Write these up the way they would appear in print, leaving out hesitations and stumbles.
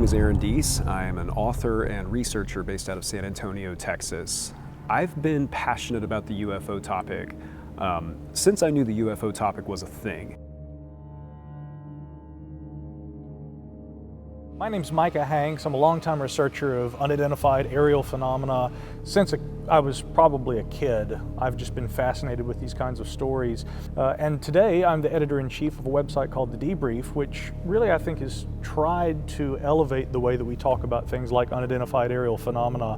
is Aaron Deese. I am an author and researcher based out of San Antonio, Texas. I've been passionate about the UFO topic since I knew the UFO topic was a thing. My name's Micah Hanks. I'm a longtime researcher of unidentified aerial phenomena. Since I was probably a kid, I've just been fascinated with these kinds of stories. And today I'm the editor-in-chief of a website called The Debrief, which really I think has tried to elevate the way that we talk about things like unidentified aerial phenomena.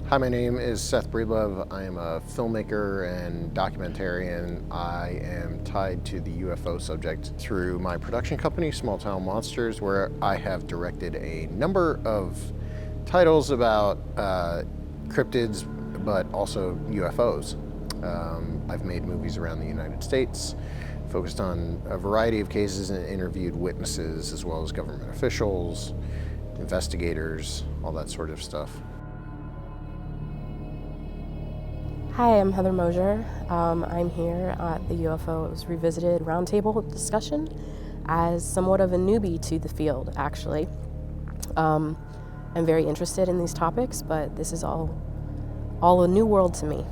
Hi, my name is Seth Breedlove. I am a filmmaker and documentarian. I am tied to the UFO subject through my production company, Small Town Monsters, where I have directed a number of titles about cryptids, but also UFOs. I've made movies around the United States, focused on a variety of cases and interviewed witnesses, as well as government officials, investigators, all that sort of stuff. Hi, I'm Heather Mosier. I'm here at the UFOs Revisited Roundtable discussion as somewhat of a newbie to the field, actually. I'm very interested in these topics, but this is all a new world to me.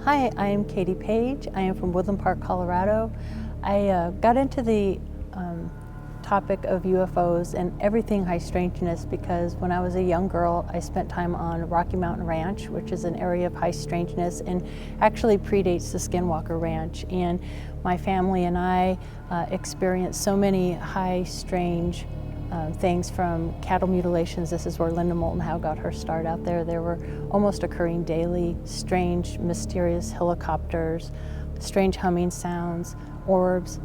Hi, I am Katie Page. I am from Woodland Park, Colorado. I got into the topic of UFOs and everything high strangeness because when I was a young girl, I spent time on Rocky Mountain Ranch, which is an area of high strangeness and actually predates the Skinwalker Ranch. And my family and I experienced so many high strange things, from cattle mutilations. This is where Linda Moulton Howe got her start out there. There were almost occurring daily strange, mysterious helicopters, strange humming sounds, orbs,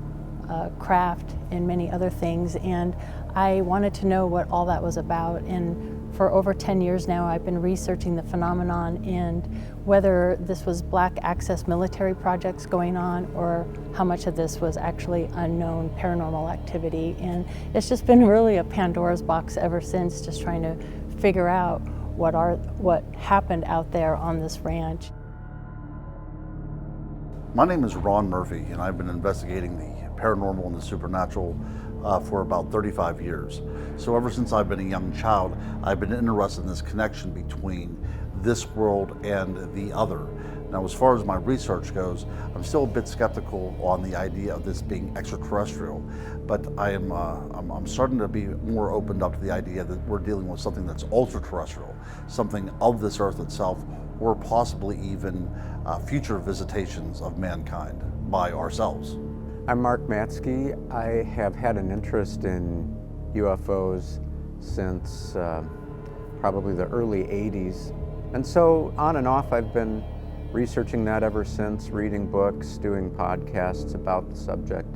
craft, and many other things, and I wanted to know what all that was about. And for over 10 years now, I've been researching the phenomenon and whether this was black access military projects going on or how much of this was actually unknown paranormal activity. And it's just been really a Pandora's box ever since, just trying to figure out what happened out there on this ranch. My name is Ron Murphy, and I've been investigating the paranormal and the supernatural for about 35 years. So ever since I've been a young child, I've been interested in this connection between this world and the other. Now, as far as my research goes, I'm still a bit skeptical on the idea of this being extraterrestrial, but I'm starting to be more opened up to the idea that we're dealing with something that's ultra-terrestrial, something of this earth itself, or possibly even future visitations of mankind by ourselves. I'm Mark Matsky. I have had an interest in UFOs since probably the early 80s. And so on and off, I've been researching that ever since, reading books, doing podcasts about the subject.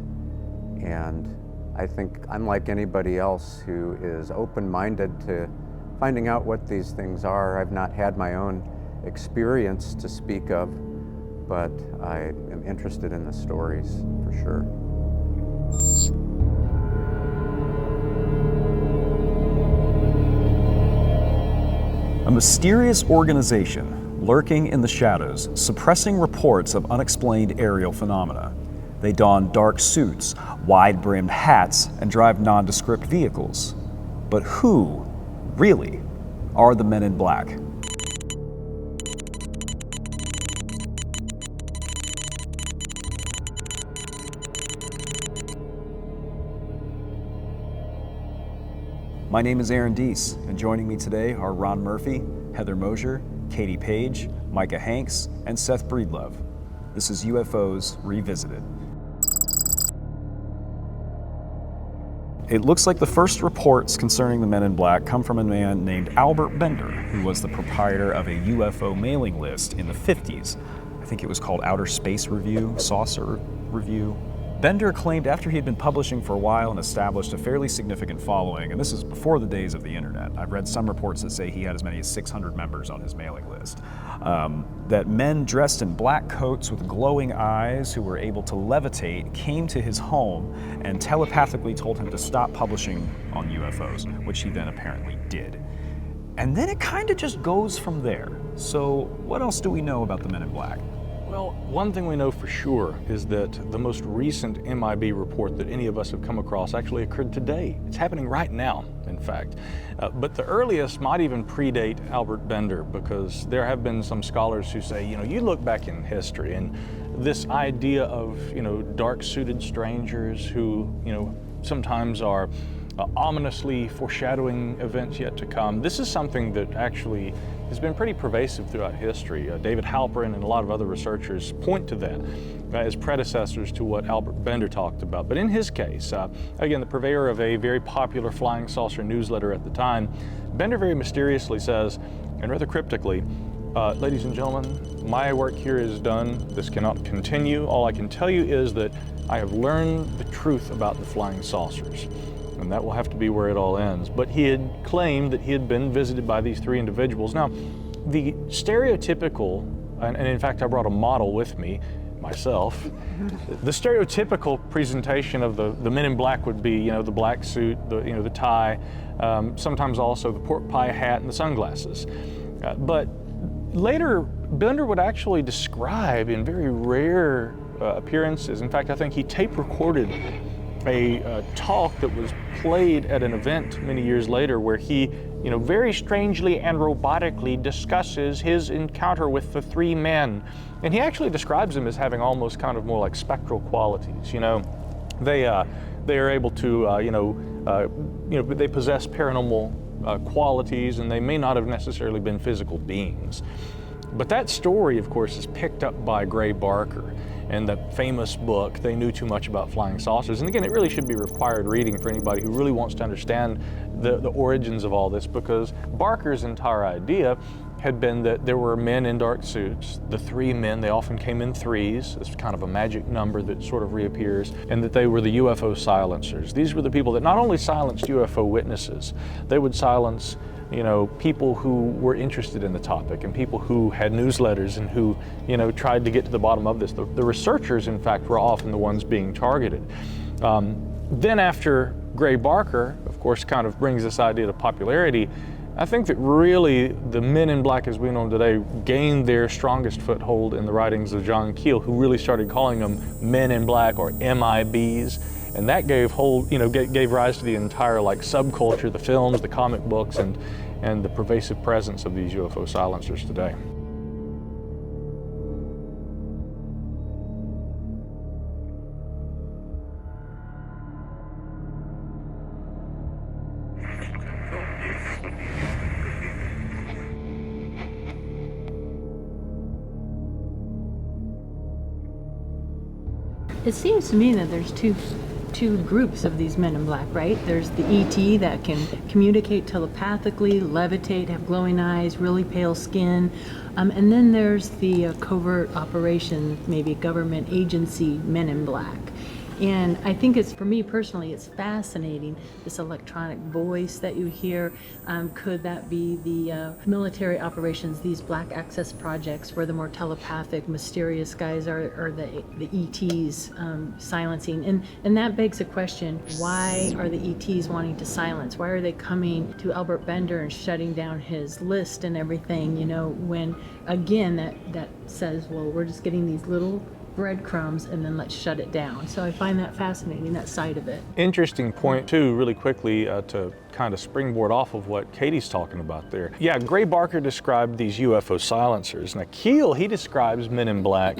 And I think I'm like anybody else who is open-minded to finding out what these things are. I've not had my own experience to speak of, but I am interested in the stories for sure. A mysterious organization lurking in the shadows, suppressing reports of unexplained aerial phenomena. They don dark suits, wide-brimmed hats, and drive nondescript vehicles. But who, really, are the Men in Black? My name is Aaron Deese, and joining me today are Ron Murphy, Heather Mosier, Katie Page, Micah Hanks, and Seth Breedlove. This is UFOs Revisited. It looks like the first reports concerning the Men in Black come from a man named Albert Bender, who was the proprietor of a UFO mailing list in the 50s. I think it was called Outer Space Review, Saucer Review. Bender claimed after he had been publishing for a while and established a fairly significant following, and this is before the days of the internet. I've read some reports that say he had as many as 600 members on his mailing list. That men dressed in black coats with glowing eyes who were able to levitate came to his home and telepathically told him to stop publishing on UFOs, which he then apparently did. And then it kind of just goes from there. So what else do we know about the Men in Black? Well, one thing we know for sure is that the most recent MIB report that any of us have come across actually occurred today. It's happening right now, in fact. But the earliest might even predate Albert Bender, because there have been some scholars who say, you look back in history and this idea of, dark-suited strangers who, sometimes are ominously foreshadowing events yet to come. This is something that actually has been pretty pervasive throughout history. David Halperin and a lot of other researchers point to that as predecessors to what Albert Bender talked about. But in his case, again, the purveyor of a very popular flying saucer newsletter at the time, Bender very mysteriously says, and rather cryptically, ladies and gentlemen, my work here is done. This cannot continue. All I can tell you is that I have learned the truth about the flying saucers. And that will have to be where it all ends. But he had claimed that he had been visited by these three individuals. Now, the stereotypical, and in fact I brought a model with me, myself, the stereotypical presentation of the men in black would be, the black suit, the tie, sometimes also the pork pie hat and the sunglasses. But later, Bender would actually describe in very rare appearances, in fact I think he tape recorded a talk that was played at an event many years later where he, very strangely and robotically discusses his encounter with the three men. And he actually describes them as having almost kind of more like spectral qualities. They are able to, they possess paranormal qualities, and they may not have necessarily been physical beings. But that story, of course, is picked up by Gray Barker in the famous book, They Knew Too Much About Flying Saucers. And again, it really should be required reading for anybody who really wants to understand the origins of all this, because Barker's entire idea had been that there were men in dark suits, the three men, they often came in threes, it's kind of a magic number that sort of reappears, and that they were the UFO silencers. These were the people that not only silenced UFO witnesses, they would silence people who were interested in the topic and people who had newsletters and who, tried to get to the bottom of this. The researchers, in fact, were often the ones being targeted. Then after Gray Barker, of course, kind of brings this idea to popularity, I think that really the men in black as we know them today gained their strongest foothold in the writings of John Keel, who really started calling them men in black or MIBs. And that gave rise to the entire subculture, the films, the comic books, and the pervasive presence of these UFO silencers today. It seems to me that there's two groups of these men in black, right? There's the ET that can communicate telepathically, levitate, have glowing eyes, really pale skin. And then there's the covert operation, maybe government agency men in black. And I think for me personally, it's fascinating, this electronic voice that you hear. Could that be the military operations, these black access projects where the more telepathic, mysterious guys are the ETs silencing? And that begs the question, why are the ETs wanting to silence? Why are they coming to Albert Bender and shutting down his list and everything, when, again, that says, well, we're just getting these little breadcrumbs and then let's shut it down. So I find that fascinating, that side of it. Interesting point too, really quickly, to kind of springboard off of what Katie's talking about there. Yeah, Gray Barker described these UFO silencers. Now Keel, he describes men in black.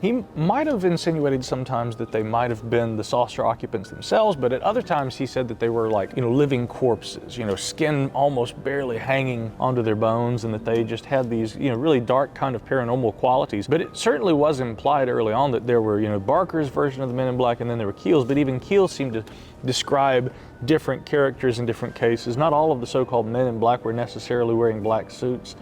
He might have insinuated sometimes that they might have been the saucer occupants themselves, but at other times he said that they were living corpses, skin almost barely hanging onto their bones, and that they just had these, really dark kind of paranormal qualities. But it certainly was implied early on that there were, Barker's version of the men in black, and then there were Keel's, but even Keel seemed to describe different characters in different cases. Not all of the so-called men in black were necessarily wearing black suits.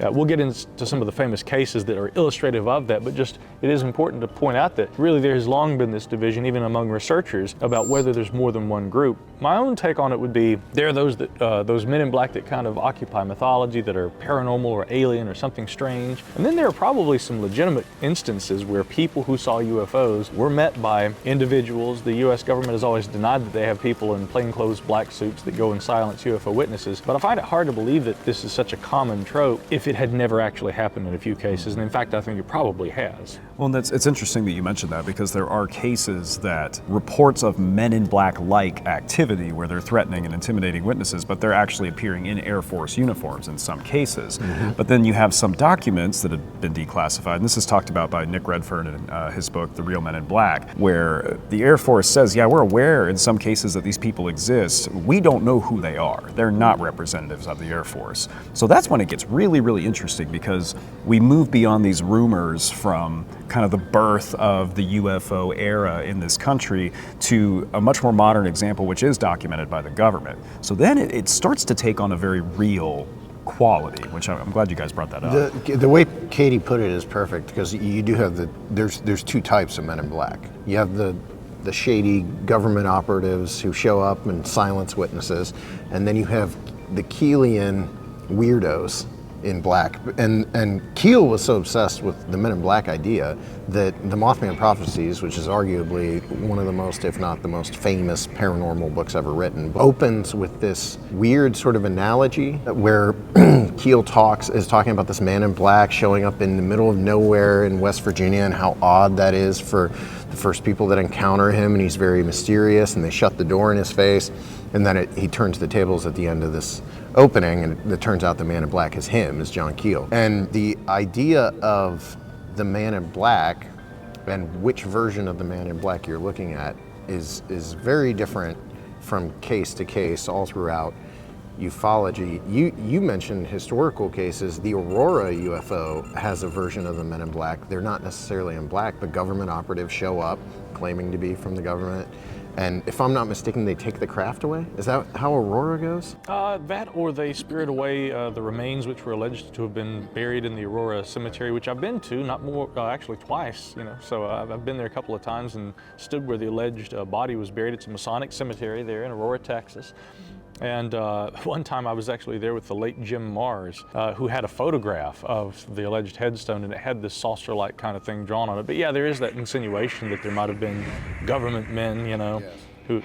We'll get into some of the famous cases that are illustrative of that, but just it is important to point out that really there has long been this division, even among researchers, about whether there's more than one group. My own take on it would be there are those men in black that kind of occupy mythology, that are paranormal or alien or something strange. And then there are probably some legitimate instances where people who saw UFOs were met by individuals. The U.S. government has always denied that they have people in plain plainclothes black suits that go and silence UFO witnesses. But I find it hard to believe that this is such a common trope if it had never actually happened in a few cases. And in fact, I think it probably has. Well, it's interesting that you mentioned that, because there are cases that reports of Men in Black-like activity where they're threatening and intimidating witnesses, but they're actually appearing in Air Force uniforms in some cases. But then you have some documents that have been declassified, and this is talked about by Nick Redfern in his book, The Real Men in Black, where the Air Force says, yeah, we're aware in some cases that these people exist. We don't know who they are. They're not representatives of the Air Force. So that's when it gets really, really interesting, because we move beyond these rumors from kind of the birth of the UFO era in this country to a much more modern example, which is documented by the government. So then it starts to take on a very real quality, which I'm glad you guys brought that up. The way Katie put it is perfect, because you do have there's two types of Men in Black. You have the shady government operatives who show up and silence witnesses, and then you have the Keelian weirdos in black. And Keel was so obsessed with the Men in Black idea that the Mothman Prophecies, which is arguably one of the most, if not the most famous paranormal books ever written, opens with this weird sort of analogy where Keel is talking about this man in black showing up in the middle of nowhere in West Virginia, and how odd that is for the first people that encounter him, and he's very mysterious, and they shut the door in his face, and then he turns the tables at the end of this opening, and it turns out the Man in Black is John Keel. And the idea of the Man in Black and which version of the Man in Black you're looking at is very different from case to case all throughout ufology. You mentioned historical cases. The Aurora UFO has a version of the Men in Black. They're not necessarily in black, but government operatives show up claiming to be from the government. And if I'm not mistaken, they take the craft away? Is that how Aurora goes? That, or they spirit away the remains which were alleged to have been buried in the Aurora Cemetery, which I've been to, not more, actually twice, So I've been there a couple of times and stood where the alleged body was buried. It's a Masonic cemetery there in Aurora, Texas. And one time I was actually there with the late Jim Mars, who had a photograph of the alleged headstone, and it had this saucer-like kind of thing drawn on it. But yeah, there is that insinuation that there might have been government men, yes,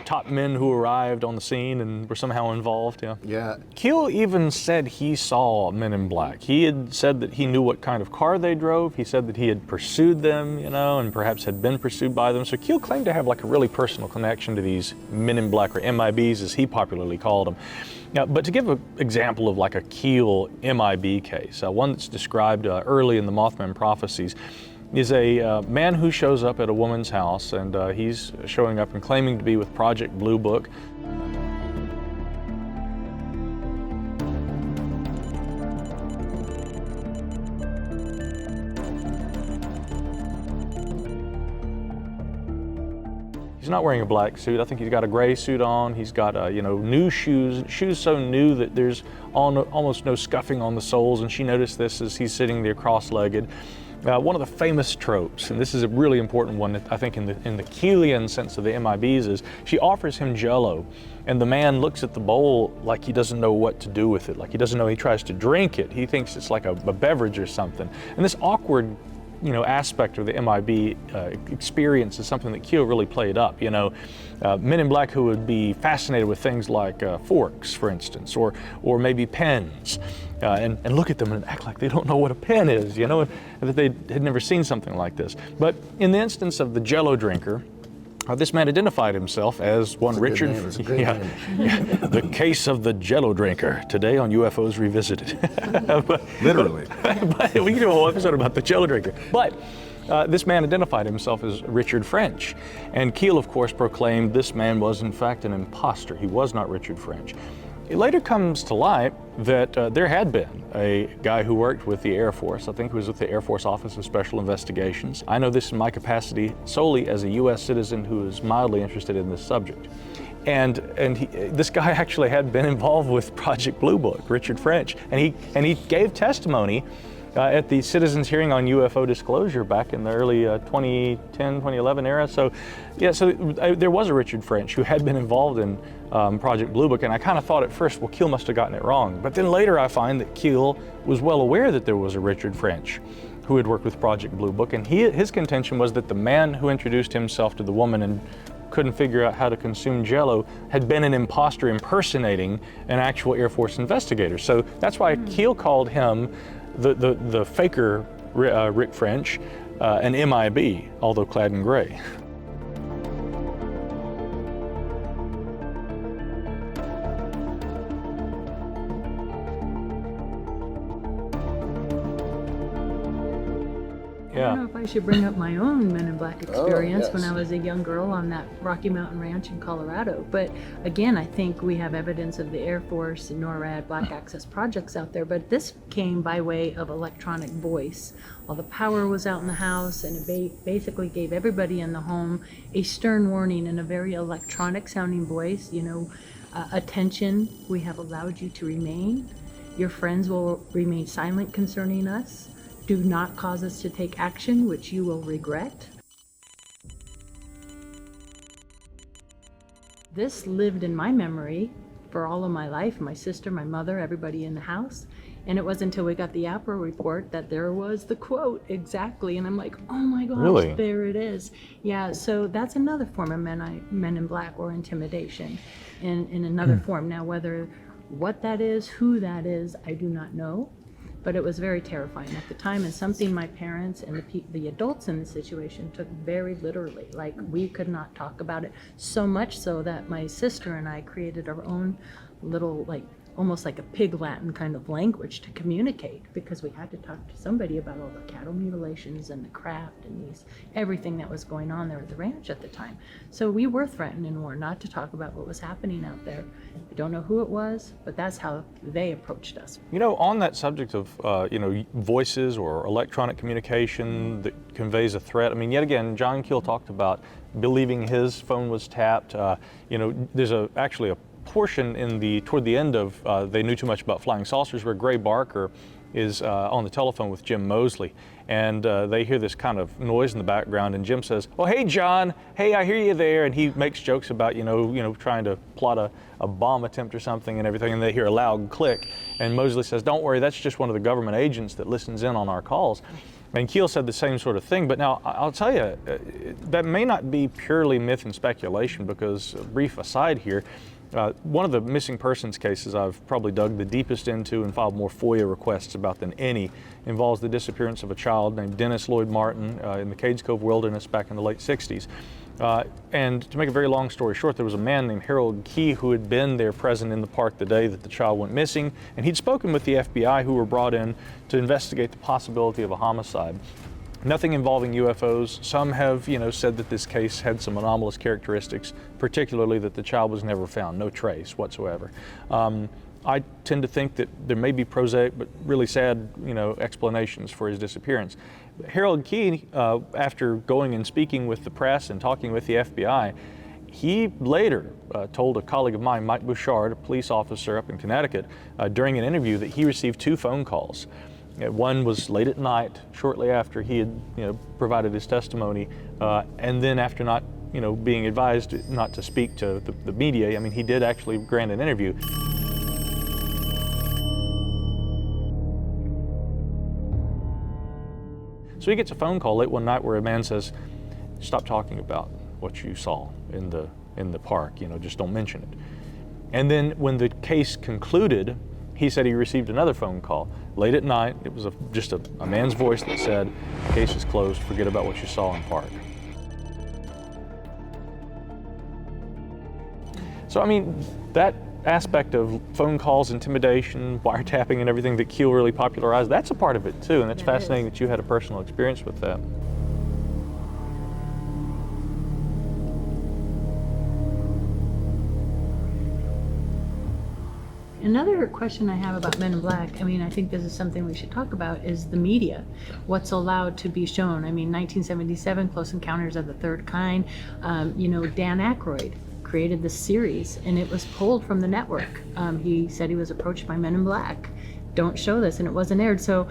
top men who arrived on the scene and were somehow involved. Yeah. Keel even said he saw Men in Black. He had said that he knew what kind of car they drove. He said that he had pursued them, and perhaps had been pursued by them. So Keel claimed to have like a really personal connection to these Men in Black, or MIBs as he popularly called them. Now, but to give an example of like a Keel MIB case, one that's described early in the Mothman Prophecies, is a man who shows up at a woman's house, and he's showing up and claiming to be with Project Blue Book. He's not wearing a black suit. I think he's got a gray suit on. He's got new shoes so new that there's almost no scuffing on the soles, and she noticed this as he's sitting there cross-legged. One of the famous tropes, and this is a really important one, I think in the Keelian sense of the MIBs, is she offers him Jell-O, and the man looks at the bowl like he doesn't know what to do with it, like he doesn't know. He tries to drink it. He thinks it's like a beverage or something. And this awkward aspect of the MIB experience is something that Keel really played up. Men in Black who would be fascinated with things like forks, for instance, or maybe pens, and look at them and act like they don't know what a pen is, and that they had never seen something like this. But in the instance of the Jell-O drinker, this man identified himself as one Richard. The case of the Jell-O drinker today on UFOs Revisited. Literally. But we can do a whole episode about the Jell-O drinker. But this man identified himself as Richard French, and Keel, of course, proclaimed this man was in fact an imposter. He was not Richard French. It later comes to light that there had been a guy who worked with the Air Force. I think he was with the Air Force Office of Special Investigations. I know this in my capacity solely as a U.S. citizen who is mildly interested in this subject. And this guy actually had been involved with Project Blue Book, Richard French, and he gave testimony at the Citizens Hearing on UFO Disclosure back in the early 2010, 2011 era. So there was a Richard French who had been involved in Project Blue Book, and I kind of thought at first, well, Keel must have gotten it wrong. But then later I find that Keel was well aware that there was a Richard French who had worked with Project Blue Book, and his contention was that the man who introduced himself to the woman and couldn't figure out how to consume Jell-O had been an imposter impersonating an actual Air Force investigator. So that's why Keel called him the faker Rick French, an MIB, although clad in gray. I don't know if I should bring up my own Men in Black experience when yes. I was a young girl on that Rocky Mountain Ranch in Colorado. But again, I think we have evidence of the Air Force and NORAD Black Access projects out there, but this came by way of electronic voice. All the power was out in the house, and it basically gave everybody in the home a stern warning in a very electronic sounding voice. You know, attention, we have allowed you to remain. Your friends will remain silent concerning us. Do not cause us to take action, which you will regret. This lived in my memory for all of my life, my sister, my mother, everybody in the house. And it wasn't until we got the APRA report that there was the quote exactly. And I'm like, oh my gosh, Really? there it is. Yeah, so that's another form of men in black or intimidation in another form. Now, what that is, who that is, I do not know. But it was very terrifying at the time, and something my parents and the adults in the situation took very literally. Like, we could not talk about it, so much so that my sister and I created our own little, like, almost like a pig Latin kind of language to communicate, because we had to talk to somebody about all the cattle mutilations and the craft and everything that was going on there at the ranch at the time. So we were threatened in war not to talk about what was happening out there. I don't know who it was, but that's how they approached us. You know, on that subject of, voices or electronic communication that conveys a threat, I mean, yet again, John Keel talked about believing his phone was tapped. There's actually a portion toward the end of They Knew Too Much About Flying Saucers where Gray Barker is on the telephone with Jim Mosley, and they hear this kind of noise in the background, and Jim says, "Oh, hey John, hey, I hear you there," and he makes jokes about trying to plot a bomb attempt or something and everything, and they hear a loud click, and Mosley says, "Don't worry, that's just one of the government agents that listens in on our calls." And Keel said the same sort of thing, but now I'll tell you, that may not be purely myth and speculation, because, a brief aside here, one of the missing persons cases I've probably dug the deepest into and filed more FOIA requests about than any involves the disappearance of a child named Dennis Lloyd Martin in the Cades Cove Wilderness back in the late 60s. And to make a very long story short, there was a man named Harold Key who had been there present in the park the day that the child went missing, and he'd spoken with the FBI, who were brought in to investigate the possibility of a homicide. Nothing involving UFOs. Some have, said that this case had some anomalous characteristics, particularly that the child was never found, no trace whatsoever. I tend to think that there may be prosaic but really sad, explanations for his disappearance. Harold Key, after going and speaking with the press and talking with the FBI, he later told a colleague of mine, Mike Bouchard, a police officer up in Connecticut, during an interview that he received 2 phone calls. One was late at night, shortly after he had, provided his testimony, and then after not, being advised not to speak to the media. I mean, he did actually grant an interview. So he gets a phone call late one night where a man says, "Stop talking about what you saw in the park. Just don't mention it." And then when the case concluded, he said he received another phone call late at night. It was just a man's voice that said, "Case is closed, forget about what you saw in the park." So, I mean, that aspect of phone calls, intimidation, wiretapping, and everything that Keel really popularized, that's a part of it too, and it's fascinating that you had a personal experience with that. Another question I have about Men in Black, I think this is something we should talk about, is the media. What's allowed to be shown? 1977, Close Encounters of the Third Kind. Dan Aykroyd created this series, and it was pulled from the network. He said he was approached by Men in Black. Don't show this, and it wasn't aired. So,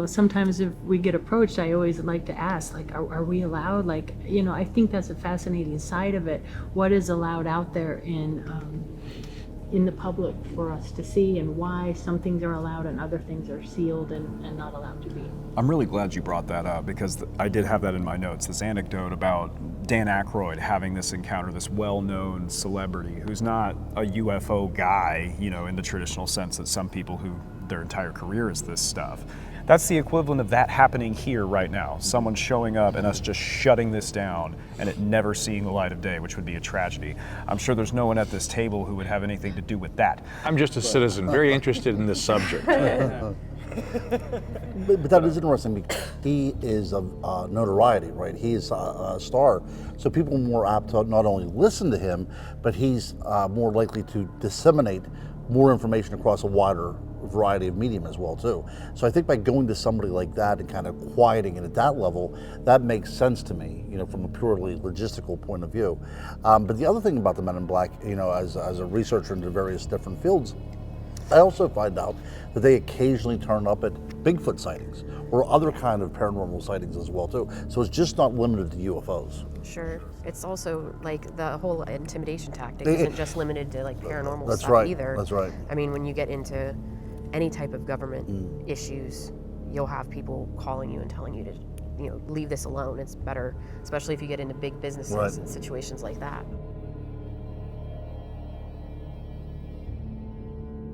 sometimes if we get approached, I always like to ask, are we allowed? I think that's a fascinating side of it. What is allowed out there in the public for us to see, and why some things are allowed and other things are sealed and not allowed to be. I'm really glad you brought that up, because I did have that in my notes, this anecdote about Dan Aykroyd having this encounter, this well-known celebrity who's not a UFO guy, you know, in the traditional sense that some people who their entire career is this stuff. That's the equivalent of that happening here right now. Someone showing up and us just shutting this down and it never seeing the light of day, which would be a tragedy. I'm sure there's no one at this table who would have anything to do with that. I'm just a citizen, very interested in this subject. But that is interesting because he is of notoriety, right? He is a star. So people are more apt to not only listen to him, but he's more likely to disseminate more information across a wider variety of medium as well too. So I think by going to somebody like that and kind of quieting it at that level, that makes sense to me, you know, from a purely logistical point of view. But the other thing about the Men in Black, you know, as a researcher into various different fields, I also find out that they occasionally turn up at Bigfoot sightings or other kind of paranormal sightings as well too. So it's just not limited to UFOs. Sure. It's also like the whole intimidation tactic isn't just limited to like paranormal That's stuff right. either. That's right. I mean, when you get into any type of government issues, you'll have people calling you and telling you to, you know, leave this alone. It's better, especially if you get into big businesses Right. and situations like that.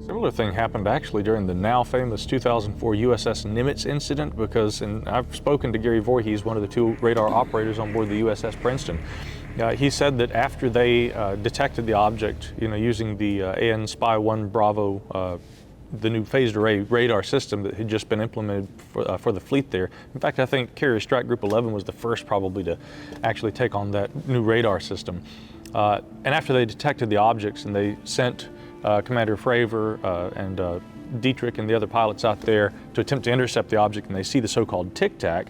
Similar thing happened actually during the now famous 2004 USS Nimitz incident because, and I've spoken to Gary Voorhees, one of the two radar operators on board the USS Princeton. He said that after they detected the object, you know, using the AN Spy-1 Bravo, the new phased array radar system that had just been implemented for the fleet there. In fact, I think Carrier Strike Group 11 was the first probably to actually take on that new radar system. And after they detected the objects and they sent Commander Fravor and Dietrich and the other pilots out there to attempt to intercept the object, and they see the so-called tic-tac,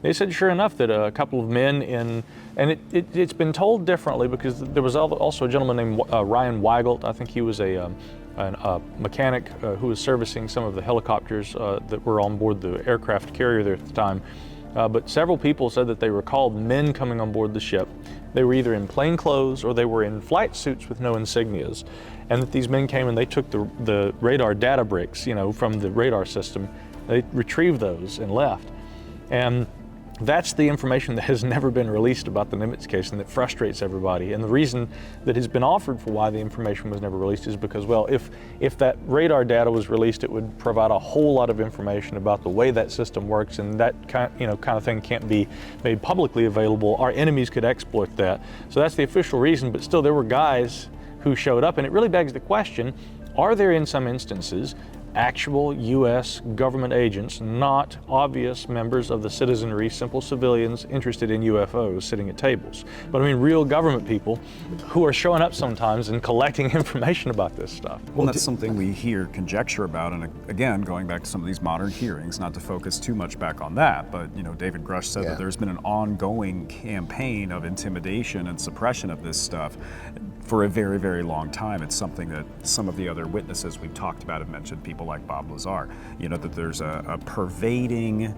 they said sure enough that a couple of men in, and it's been told differently because there was also a gentleman named Ryan Weigelt. I think he was a mechanic who was servicing some of the helicopters that were on board the aircraft carrier there at the time. But several people said that they recalled men coming on board the ship. They were either in plain clothes or they were in flight suits with no insignias. And that these men came and they took the radar data bricks, you know, from the radar system. They retrieved those and left. And that's the information that has never been released about the Nimitz case and that frustrates everybody. And the reason that has been offered for why the information was never released is because, well, if that radar data was released, it would provide a whole lot of information about the way that system works, and that kind of thing can't be made publicly available. Our enemies could exploit that. So that's the official reason, but still there were guys who showed up, and it really begs the question, are there in some instances actual U.S. government agents, not obvious members of the citizenry, simple civilians interested in UFOs sitting at tables, but I mean real government people who are showing up sometimes and collecting information about this stuff? Well, that's something we hear conjecture about, and again, going back to some of these modern hearings, not to focus too much back on that, but you know, David Grush said that there's been an ongoing campaign of intimidation and suppression of this stuff for a very, very long time. It's something that some of the other witnesses we've talked about have mentioned, people like Bob Lazar, you know, that there's a pervading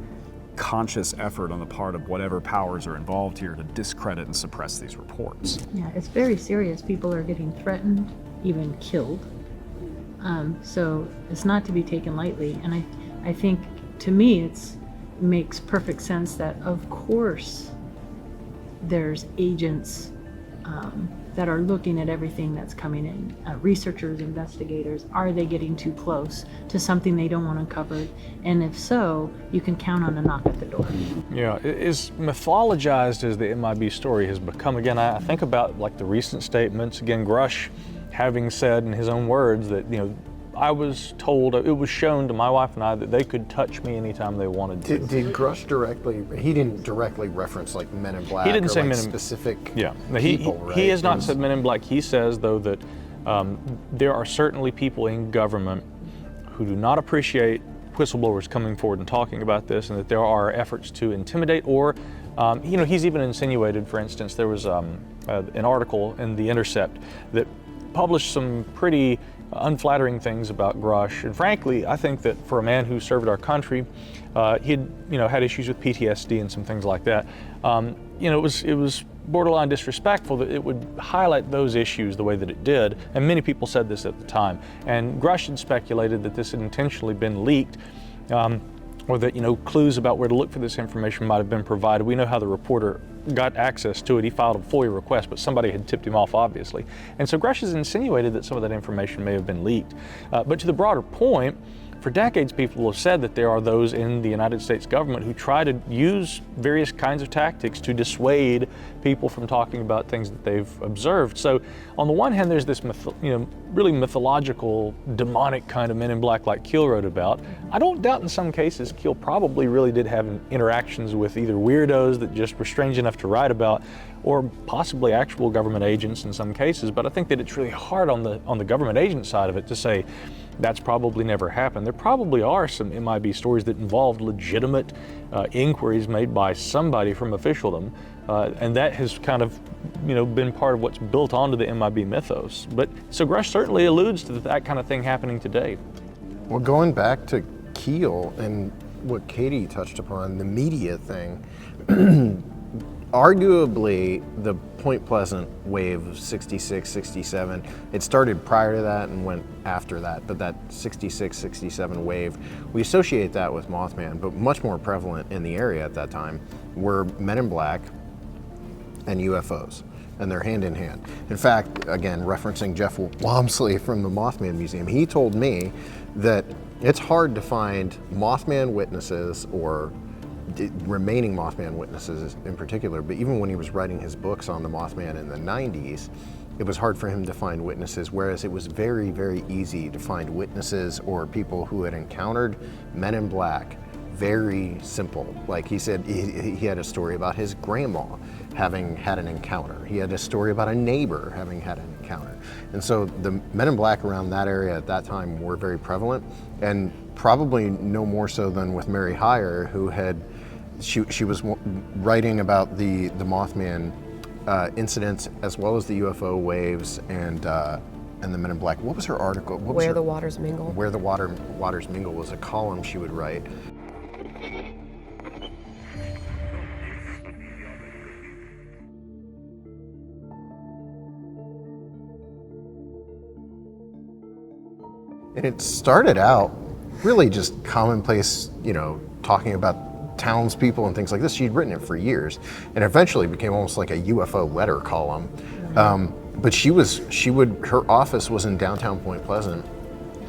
conscious effort on the part of whatever powers are involved here to discredit and suppress these reports. Yeah, it's very serious. People are getting threatened, even killed. So it's not to be taken lightly. And I think, to me, it makes perfect sense that, of course, there's agents that are looking at everything that's coming in. Researchers, investigators, are they getting too close to something they don't want uncovered? And if so, you can count on a knock at the door. Yeah, as mythologized as the MIB story has become, again, I think about like the recent statements, again, Grush having said in his own words that, you know, I was told, it was shown to my wife and I that they could touch me anytime they wanted to. Did Grush directly, he didn't directly reference like Men in Black He didn't or say like Men in specific Yeah, people, right? He has not said Men in Black. He says, though, that there are certainly people in government who do not appreciate whistleblowers coming forward and talking about this, and that there are efforts to intimidate or, you know, he's even insinuated, for instance, there was an article in The Intercept that published some pretty unflattering things about Grush, and frankly, I think that for a man who served our country, he'd had issues with PTSD and some things like that. It was borderline disrespectful that it would highlight those issues the way that it did, and many people said this at the time. And Grush had speculated that this had intentionally been leaked. or that, clues about where to look for this information might have been provided. We know how the reporter got access to it. He filed a FOIA request, but somebody had tipped him off, obviously. And so Grush has insinuated that some of that information may have been leaked. But to the broader point, for decades, people have said that there are those in the United States government who try to use various kinds of tactics to dissuade people from talking about things that they've observed. So on the one hand, there's this really mythological, demonic kind of Men in Black like Keel wrote about. I don't doubt in some cases Keel probably really did have interactions with either weirdos that just were strange enough to write about, or possibly actual government agents in some cases. But I think that it's really hard on the government agent side of it to say that's probably never happened. There probably are some MIB stories that involved legitimate inquiries made by somebody from officialdom, and that has kind of been part of what's built onto the MIB mythos. But so Grush certainly alludes to that kind of thing happening today. Well, going back to Keel and what Katie touched upon, the media thing, arguably the Point Pleasant wave of 66, 67, it started prior to that and went after that, but that 66, 67 wave, we associate that with Mothman, but much more prevalent in the area at that time were Men in Black and UFOs, and they're hand in hand. In fact, again, referencing Jeff Wamsley from the Mothman Museum, he told me that it's hard to find Mothman witnesses, or remaining Mothman witnesses in particular, but even when he was writing his books on the Mothman in the 90s, it was hard for him to find witnesses, whereas it was very, very easy to find witnesses or people who had encountered Men in Black. Very simple. Like he said, he had a story about his grandma having had an encounter. He had a story about a neighbor having had an encounter. And so the Men in Black around that area at that time were very prevalent, and probably no more so than with Mary Hyre, who had she was writing about the Mothman incidents as well as the UFO waves and the Men in Black. What was her article? Where the Waters Mingle. Where the Waters Mingle was a column she would write. And it started out really just commonplace, talking about townspeople and things like this. She'd written it for years, and eventually became almost like a UFO letter column. But her office was in downtown Point Pleasant,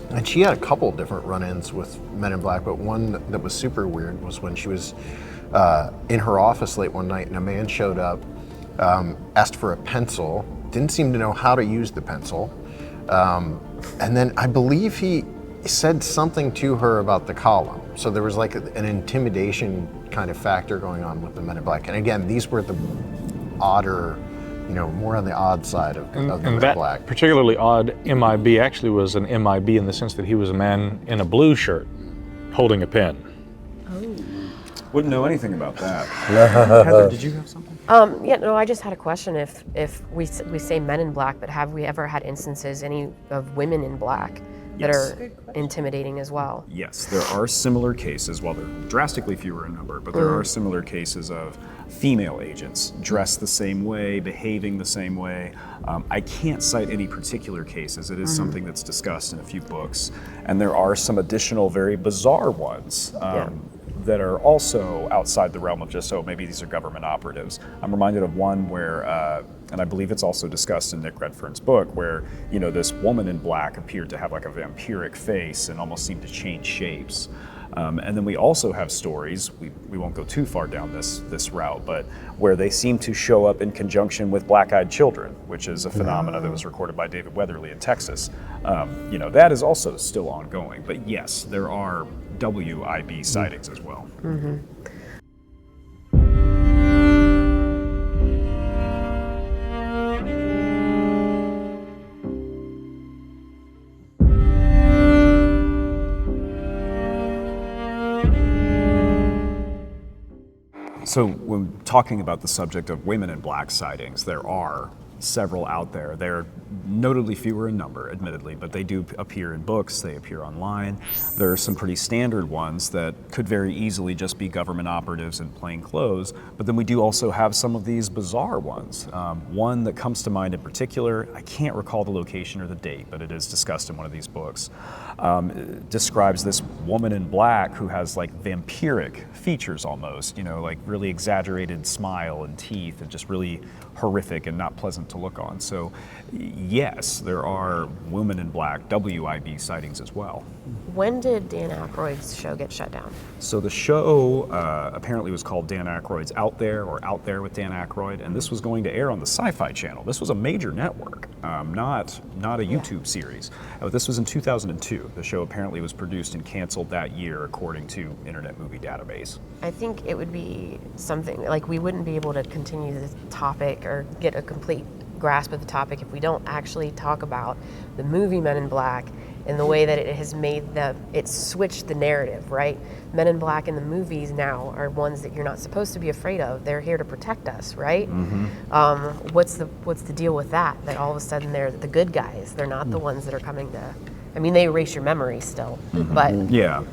and she had a couple different run-ins with Men in Black, but one that was super weird was when she was in her office late one night, and a man showed up, asked for a pencil, didn't seem to know how to use the pencil, and then I believe he said something to her about the column. So there was like an intimidation kind of factor going on with the Men in Black. And again, these were the odder, more on the odd side of the Men in Black. That particularly odd MIB actually was an MIB in the sense that he was a man in a blue shirt holding a pen. Wouldn't know anything about that. Heather, did you have something? I just had a question. If we say Men in Black, but have we ever had instances, any of women in black that are intimidating as well? Yes, there are similar cases, while they're drastically fewer in number, but there are similar cases of female agents dressed the same way, behaving the same way. I can't cite any particular cases. It is something that's discussed in a few books, and there are some additional very bizarre ones that are also outside the realm of just, maybe these are government operatives. I'm reminded of one where, and I believe it's also discussed in Nick Redfern's book, where this woman in black appeared to have like a vampiric face and almost seemed to change shapes. And then we also have stories, we won't go too far down this route, but where they seem to show up in conjunction with black-eyed children, which is a phenomena that was recorded by David Weatherly in Texas. That is also still ongoing, but yes, there are WIB sightings as well. So when talking about the subject of women in black sightings, there are several out there. They're notably fewer in number, admittedly, but they do appear in books, they appear online. There are some pretty standard ones that could very easily just be government operatives in plain clothes, but then we do also have some of these bizarre ones. One that comes to mind in particular, I can't recall the location or the date, but it is discussed in one of these books, describes this woman in black who has like vampiric features almost, you know, like really exaggerated smile and teeth and just really horrific and not pleasant to look on. So yes, there are women in black WIB sightings as well. When did Dan Aykroyd's show get shut down? So the show apparently was called Dan Aykroyd's Out There, or Out There with Dan Aykroyd, and this was going to air on the Sci-Fi Channel. This was a major network, not a YouTube series. This was in 2002. The show apparently was produced and canceled that year, according to Internet Movie Database. I think it would be something, like we wouldn't be able to continue this topic or get a complete grasp of the topic if we don't actually talk about the movie Men in Black and the way that it has made it's switched the narrative, right? Men in Black in the movies now are ones that you're not supposed to be afraid of. They're here to protect us, right? What's the deal with that? That all of a sudden they're the good guys. They're not the ones that are coming to, I mean, they erase your memory still, but. Yeah.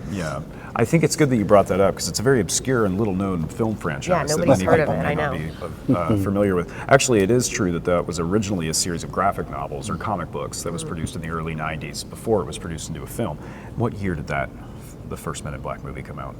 I think it's good that you brought that up because it's a very obscure and little-known film franchise. Yeah, nobody's that heard many of people it, may not be familiar with. Actually, it is true that was originally a series of graphic novels or comic books that was produced in the early 90s before it was produced into a film. What year did the first Men in Black movie come out?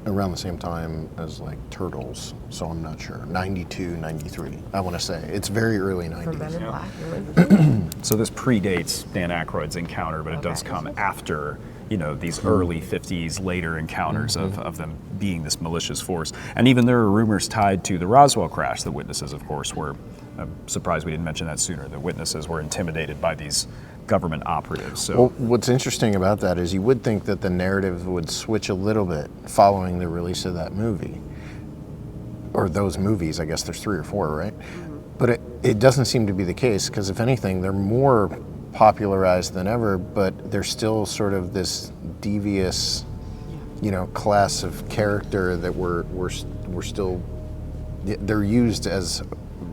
Around the same time as like Turtles, so I'm not sure. 92, 93, I want to say. It's very early 90s. For Men in Black, really? So this predates Dan Aykroyd's encounter, but it does come after, you know, these early 50s later encounters of them being this malicious force. And even there are rumors tied to the Roswell crash. The witnesses, of course, were, I'm surprised we didn't mention that sooner, the witnesses were intimidated by these government operatives. So Well, what's interesting about that is you would think that the narrative would switch a little bit following the release of that movie. Or those movies, I guess there's 3 or 4, right? But it doesn't seem to be the case, because if anything, they're more popularized than ever, but they're still sort of this devious, you know, class of character that we're still, they're used as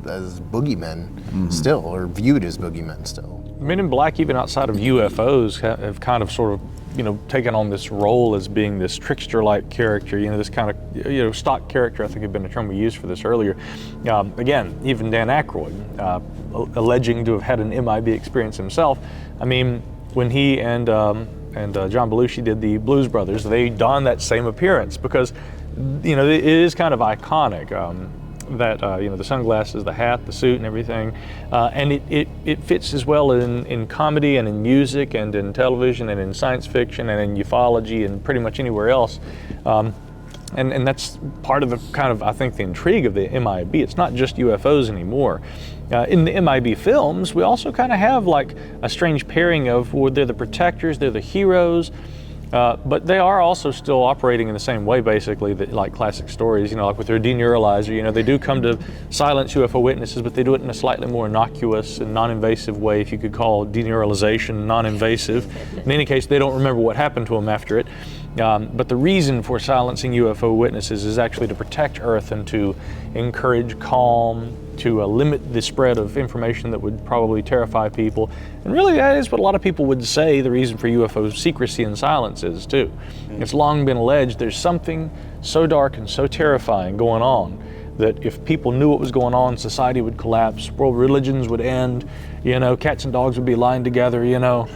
boogeymen still, or viewed as boogeymen still. Men in Black, even outside of UFOs, have kind of sort of, you know, taken on this role as being this trickster-like character, you know, this kind of, you know, stock character, I think had been a term we used for this earlier. Again, even Dan Aykroyd, alleging to have had an MIB experience himself. I mean, when he and John Belushi did the Blues Brothers, they donned that same appearance because, you know, it is kind of iconic. That you know, the sunglasses, the hat, the suit, and everything, and it fits as well in comedy and in music and in television and in science fiction and in ufology and pretty much anywhere else, and that's part of the kind of, I think, the intrigue of the MIB. It's not just UFOs anymore. In the MIB films, we also kind of have like a strange pairing of, well, they're the protectors, they're the heroes. But they are also still operating in the same way, basically, that, like classic stories, you know, like with their deneuralizer, you know, they do come to silence UFO witnesses, but they do it in a slightly more innocuous and non-invasive way, if you could call deneuralization non-invasive. In any case, they don't remember what happened to them after it. But the reason for silencing UFO witnesses is actually to protect Earth and to encourage calm, to limit the spread of information that would probably terrify people. And really, that is what a lot of people would say the reason for UFO secrecy and silence is, too. It's long been alleged there's something so dark and so terrifying going on that if people knew what was going on, society would collapse, world religions would end, you know, cats and dogs would be lying together, you know.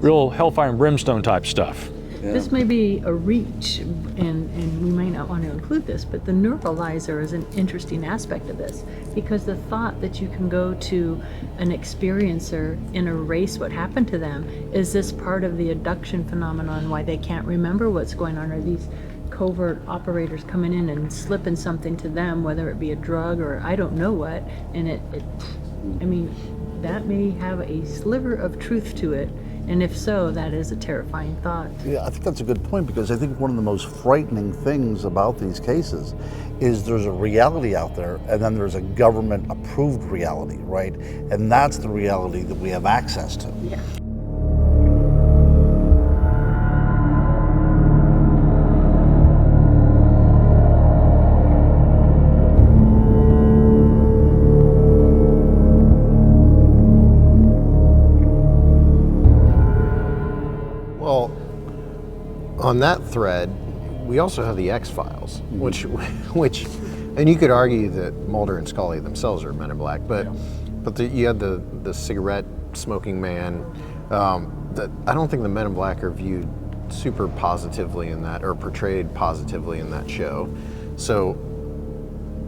Real hellfire and brimstone type stuff. This may be a reach, and we may not want to include this, but the neuralizer is an interesting aspect of this, because the thought that you can go to an experiencer and erase what happened to them, is this part of the abduction phenomenon, why they can't remember what's going on? Are these covert operators coming in and slipping something to them, whether it be a drug or I don't know what, and I mean, that may have a sliver of truth to it. And if so, that is a terrifying thought. Yeah, I think that's a good point, because I think one of the most frightening things about these cases is there's a reality out there, and then there's a government-approved reality, right? And that's the reality that we have access to. Yeah. Well, on that thread, we also have the X-Files, which, and you could argue that Mulder and Scully themselves are Men in Black, but you had the cigarette smoking man. That I don't think the Men in Black are viewed super positively in that, or portrayed positively in that show. So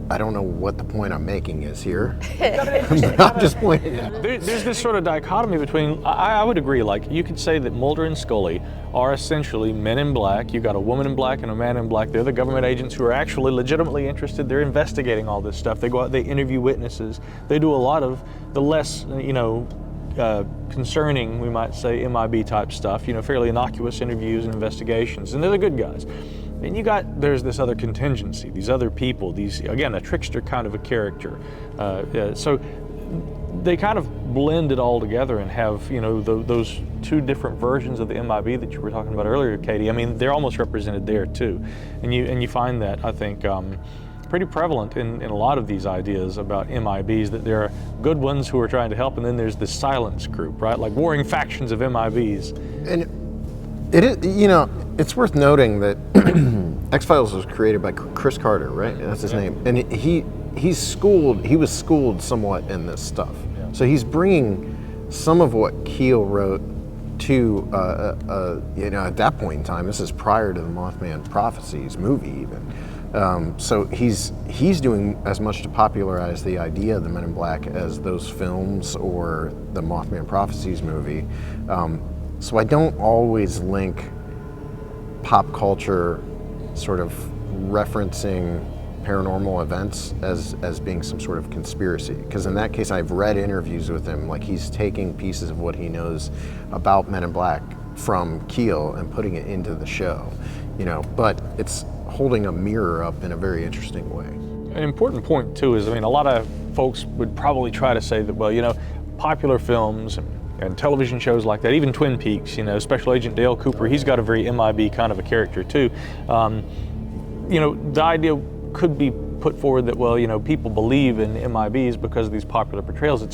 I don't know what the point I'm making is here. I'm just pointing out. There's this sort of dichotomy between, I would agree, like you could say that Mulder and Scully are essentially Men in Black. You've got a woman in black and a man in black. They're the government agents who are actually legitimately interested. They're investigating all this stuff. They go out, they interview witnesses. They do a lot of the less, concerning, we might say, MIB type stuff, fairly innocuous interviews and investigations, and they're the good guys. And there's this other contingency, these other people, again, a trickster kind of a character. So they kind of blend it all together and have, those two different versions of the MIB that you were talking about earlier, Katie. I mean, they're almost represented there too. And you find that, I think, pretty prevalent in a lot of these ideas about MIBs, that there are good ones who are trying to help, and then there's this silence group, right? Like warring factions of MIBs. And it is, it's worth noting that X-Files was created by Chris Carter, right? That's his name. And he was schooled somewhat in this stuff. Yeah. So he's bringing some of what Keel wrote to, at that point in time, this is prior to the Mothman Prophecies movie even. So he's doing as much to popularize the idea of the Men in Black as those films or the Mothman Prophecies movie. So I don't always link pop culture sort of referencing paranormal events as being some sort of conspiracy. Because in that case, I've read interviews with him, like he's taking pieces of what he knows about Men in Black from Keel and putting it into the show, but it's holding a mirror up in a very interesting way. An important point too is, a lot of folks would probably try to say that, well, popular films and television shows like that, even Twin Peaks, Special Agent Dale Cooper, he's got a very MIB kind of a character too. The idea could be put forward that, well, people believe in MIBs because of these popular portrayals. It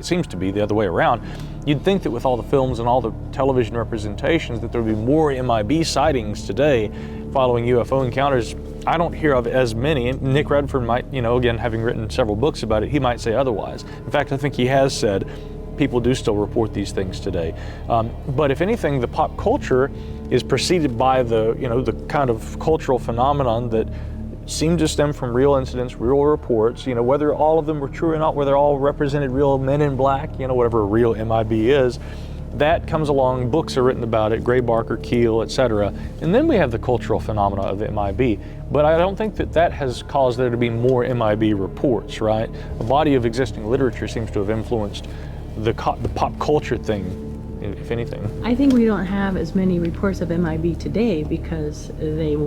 seems to be the other way around. You'd think that with all the films and all the television representations that there would be more MIB sightings today following UFO encounters. I don't hear of as many. Nick Redford might, again, having written several books about it, he might say otherwise. In fact, I think he has said people do still report these things today. But if anything, the pop culture is preceded by the kind of cultural phenomenon that seemed to stem from real incidents, real reports, whether all of them were true or not, whether all represented real Men in Black, whatever a real MIB is. That comes along, books are written about it, Gray Barker, Keel, etc. And then we have the cultural phenomena of the MIB. But I don't think that has caused there to be more MIB reports, right? A body of existing literature seems to have influenced the pop culture thing, if anything. I think we don't have as many reports of MIB today because they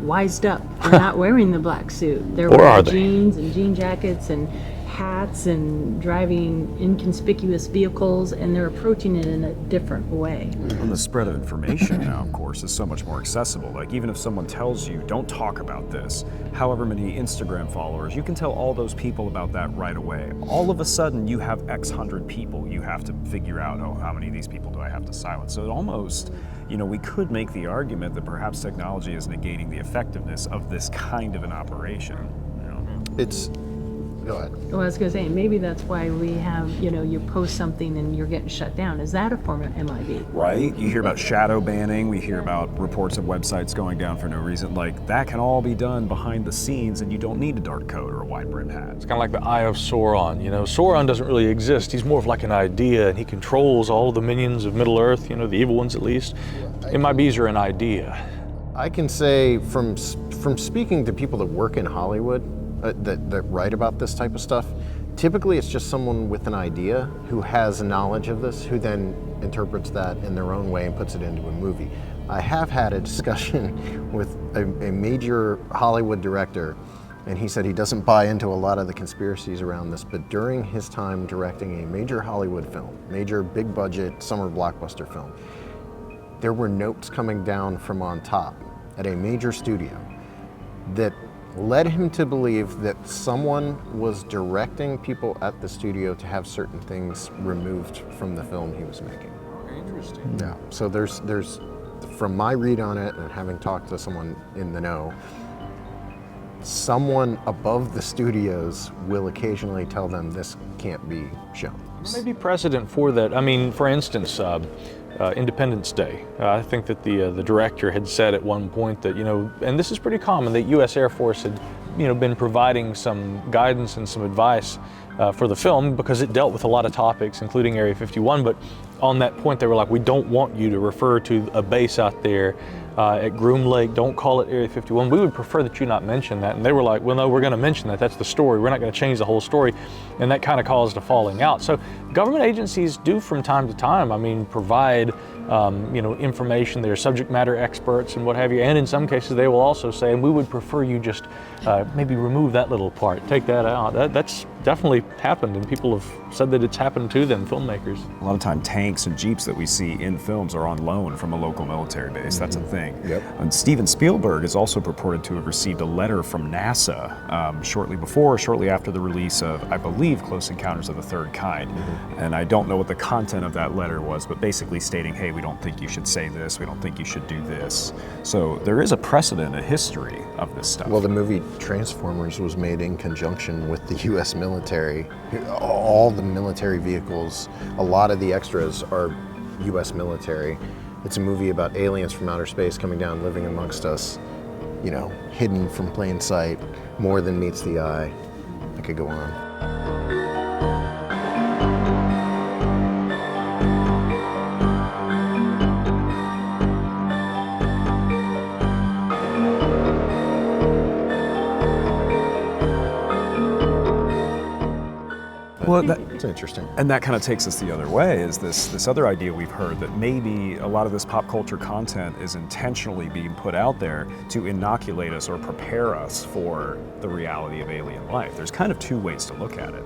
wised up. They're not wearing the black suit. They're wearing jeans and jean jackets and hats and driving inconspicuous vehicles, and they're approaching it in a different way. And the spread of information now, of course, is so much more accessible. Like, even if someone tells you, don't talk about this, however many Instagram followers, you can tell all those people about that right away. All of a sudden, you have X hundred people you have to figure out, how many of these people do I have to silence? So it almost, we could make the argument that perhaps technology is negating the effectiveness of this kind of an operation. Go ahead. Well, I was going to say, maybe that's why we have, you post something and you're getting shut down. Is that a form of MIB? Right. You hear about shadow banning. We hear about reports of websites going down for no reason. Like, that can all be done behind the scenes, and you don't need a dark coat or a wide brim hat. It's kind of like the Eye of Sauron. Sauron doesn't really exist. He's more of like an idea, and he controls all of the minions of Middle Earth, the evil ones at least. MIBs are an idea. I can say from speaking to people that work in Hollywood, that write about this type of stuff, Typically, it's just someone with an idea who has knowledge of this, who then interprets that in their own way and puts it into a movie. I have had a discussion with a major Hollywood director, and he said he doesn't buy into a lot of the conspiracies around this, but during his time directing a major Hollywood film, major big budget summer blockbuster film, there were notes coming down from on top at a major studio that led him to believe that someone was directing people at the studio to have certain things removed from the film he was making. Interesting. Yeah, so there's from my read on it and having talked to someone in the know, someone above the studios will occasionally tell them this can't be shown. There may be precedent for that. I mean, for instance, Independence Day. I think that the director had said at one point that, and this is pretty common, that U.S. Air Force had, been providing some guidance and some advice for the film because it dealt with a lot of topics, including Area 51. But on that point, they were like, we don't want you to refer to a base out there at Groom Lake. Don't call it Area 51. We would prefer that you not mention that. And they were like, well, no, we're going to mention that. That's the story. We're not going to change the whole story. And that kind of caused a falling out. So government agencies do from time to time, provide information. They're subject matter experts and what have you. And in some cases, they will also say, and we would prefer you just maybe remove that little part, take that out. That's definitely happened, and people have said that it's happened to them, filmmakers. A lot of time, tanks and jeeps that we see in films are on loan from a local military base. That's a thing. Yep. And Steven Spielberg is also purported to have received a letter from NASA shortly after the release of, I believe, Close Encounters of the Third Kind. And I don't know what the content of that letter was, but basically stating, hey, we don't think you should say this, we don't think you should do this. So there is a precedent, a history of this stuff. Well, the movie Transformers was made in conjunction with the U.S. military. All the military vehicles, a lot of the extras are U.S. military. It's a movie about aliens from outer space coming down, living amongst us, hidden from plain sight, more than meets the eye. I could go on. Well, It's interesting. And that kind of takes us the other way, is this other idea we've heard that maybe a lot of this pop culture content is intentionally being put out there to inoculate us or prepare us for the reality of alien life. There's kind of two ways to look at it.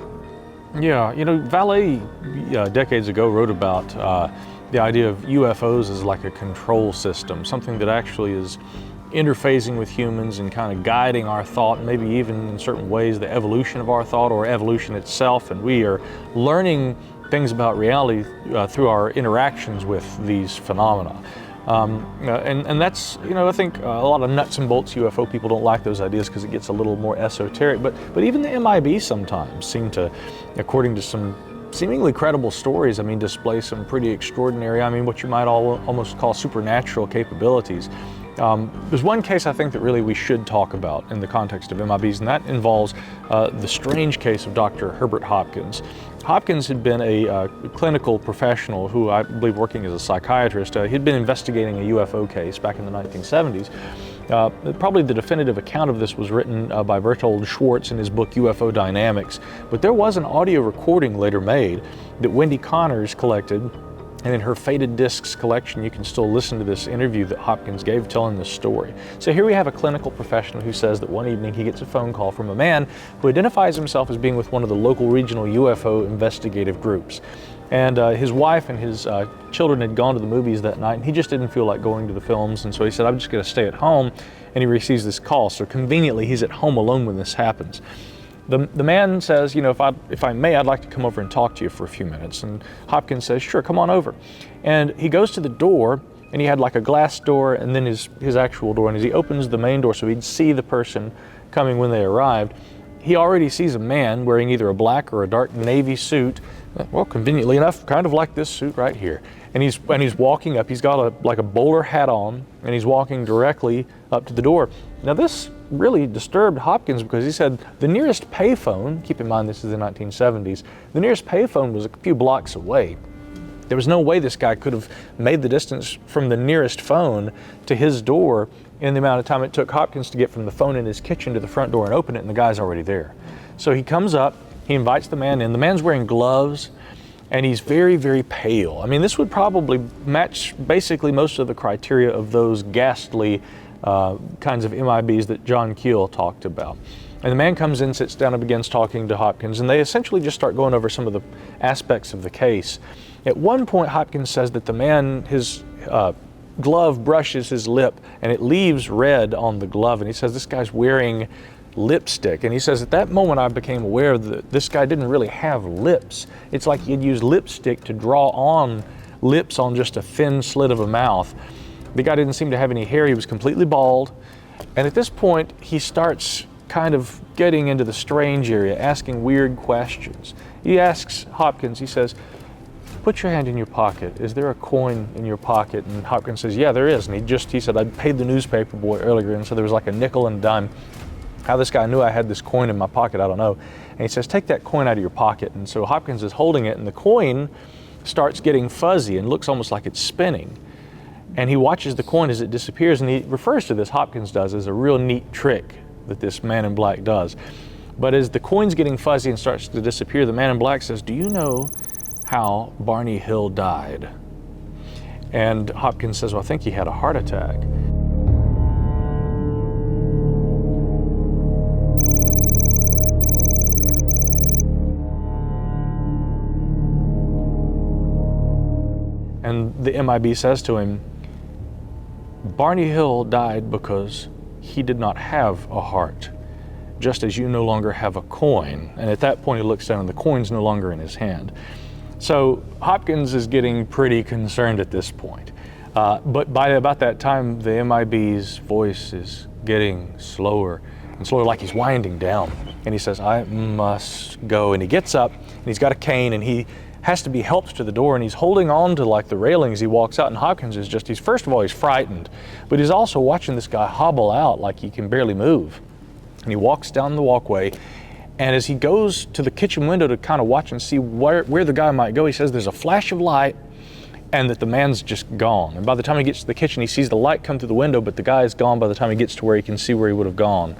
Yeah, Vallée decades ago wrote about the idea of UFOs as like a control system, something that actually is interfacing with humans and kind of guiding our thought, maybe even in certain ways the evolution of our thought or evolution itself, and we are learning things about reality through our interactions with these phenomena. And that's, I think a lot of nuts and bolts UFO people don't like those ideas because it gets a little more esoteric, but even the MIB sometimes seem to, according to some seemingly credible stories, display some pretty extraordinary, what you might almost call supernatural capabilities. There's one case I think that really we should talk about in the context of MIBs, and that involves the strange case of Dr. Herbert Hopkins. Hopkins had been a clinical professional who, I believe, working as a psychiatrist. He'd been investigating a UFO case back in the 1970s. Probably the definitive account of this was written by Bertold Schwartz in his book UFO Dynamics, but there was an audio recording later made that Wendy Connors collected. And in her Faded Discs collection, you can still listen to this interview that Hopkins gave telling this story. So here we have a clinical professional who says that one evening he gets a phone call from a man who identifies himself as being with one of the local regional UFO investigative groups. And his wife and his children had gone to the movies that night, and he just didn't feel like going to the films, and so he said, I'm just going to stay at home, and he receives this call. So conveniently, he's at home alone when this happens. The man says, if I may, I'd like to come over and talk to you for a few minutes. And Hopkins says, sure, come on over. And he goes to the door, and he had like a glass door and then his actual door. And as he opens the main door so he'd see the person coming when they arrived, he already sees a man wearing either a black or a dark navy suit, well, conveniently enough, kind of like this suit right here. And he's walking up, he's got a bowler hat on, and he's walking directly up to the door. Now this really disturbed Hopkins because he said the nearest payphone, keep in mind this is the 1970s, the nearest payphone was a few blocks away. There was no way this guy could have made the distance from the nearest phone to his door in the amount of time it took Hopkins to get from the phone in his kitchen to the front door and open it, and the guy's already there. So he comes up, he He invites the man in. The man's wearing gloves, and he's very, very pale. I mean, this would probably match basically most of the criteria of those ghastly kinds of MIBs that John Keel talked about. And the man comes in, sits down, and begins talking to Hopkins, and they essentially just start going over some of the aspects of the case. At one point, Hopkins says that the man, his glove brushes his lip, and it leaves red on the glove, and he says this guy's wearing lipstick. And he says at that moment I became aware that this guy didn't really have lips. It's like he'd used lipstick to draw on lips on just a thin slit of a mouth. The guy didn't seem to have any hair. He was completely bald. And at this point, he starts kind of getting into the strange area, asking weird questions. He asks Hopkins, he says, "Put your hand in your pocket. Is there a coin in your pocket?" And Hopkins says, "Yeah, there is." And he said, "I paid the newspaper boy earlier," and so there was like a nickel and a dime. How this guy knew I had this coin in my pocket, I don't know. And he says, "Take that coin out of your pocket." And so Hopkins is holding it, and the coin starts getting fuzzy and looks almost like it's spinning. And he watches the coin as it disappears, and he refers to this, Hopkins does, as a real neat trick that this man in black does. But as the coin's getting fuzzy and starts to disappear, the man in black says, "Do you know how Barney Hill died?" And Hopkins says, "Well, I think he had a heart attack." And the MIB says to him, "Barney Hill died because he did not have a heart, just as you no longer have a coin." And at that point he looks down and the coin's no longer in his hand. So Hopkins is getting pretty concerned at this point. But by about that time, the MIB's voice is getting slower and slower, like he's winding down. And he says, "I must go." And he gets up, and he's got a cane, and he has to be helped to the door, and he's holding on to like the railings. He walks out, and Hopkins is just, first of all, he's frightened, but he's also watching this guy hobble out like he can barely move. And he walks down the walkway, and as he goes to the kitchen window to kind of watch and see where the guy might go, he says there's a flash of light and that the man's just gone. And by the time he gets to the kitchen, he sees the light come through the window, but the guy is gone by the time he gets to where he can see where he would have gone.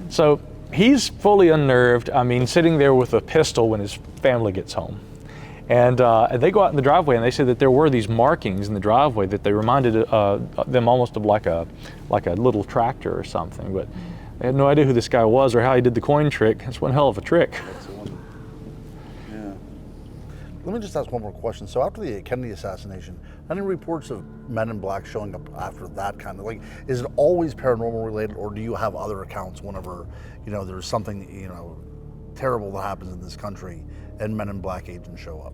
So he's fully unnerved, sitting there with a pistol when his family gets home. And they go out in the driveway, and they say that there were these markings in the driveway that they reminded them almost of like a little tractor or something. But they had no idea who this guy was or how he did the coin trick. It's one hell of a trick. Yeah. Let me just ask one more question. So after the Kennedy assassination, any reports of men in black showing up after that kind of, is it always paranormal related, or do you have other accounts whenever, there's something, terrible that happens in this country and men in black agents show up?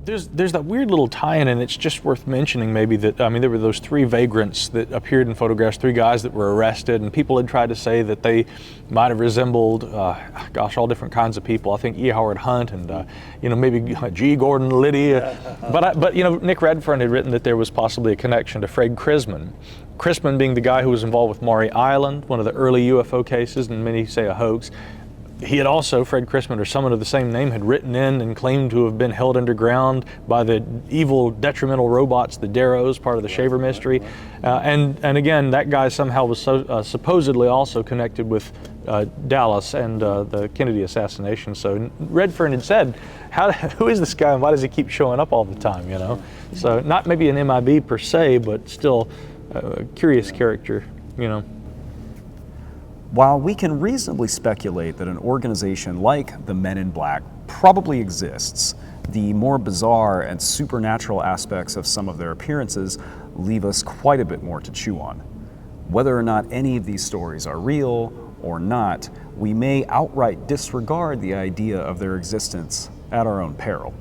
There's that weird little tie-in, and it's just worth mentioning maybe that, there were those 3 vagrants that appeared in photographs, 3 guys that were arrested, and people had tried to say that they might have resembled, all different kinds of people. I think E. Howard Hunt and, maybe G. Gordon Liddy. But Nick Redfern had written that there was possibly a connection to Fred Crisman. Crisman being the guy who was involved with Maury Island, one of the early UFO cases, and many say a hoax. He had also, Fred Crisman, or someone of the same name, had written in and claimed to have been held underground by the evil, detrimental robots, the Darrows, part of the Shaver mystery. And again, that guy somehow was supposedly also connected with Dallas and the Kennedy assassination. So Redfern had said, who is this guy and why does he keep showing up all the time, So not maybe an MIB per se, but still a curious character, While we can reasonably speculate that an organization like the Men in Black probably exists, the more bizarre and supernatural aspects of some of their appearances leave us quite a bit more to chew on. Whether or not any of these stories are real or not, we may outright disregard the idea of their existence at our own peril.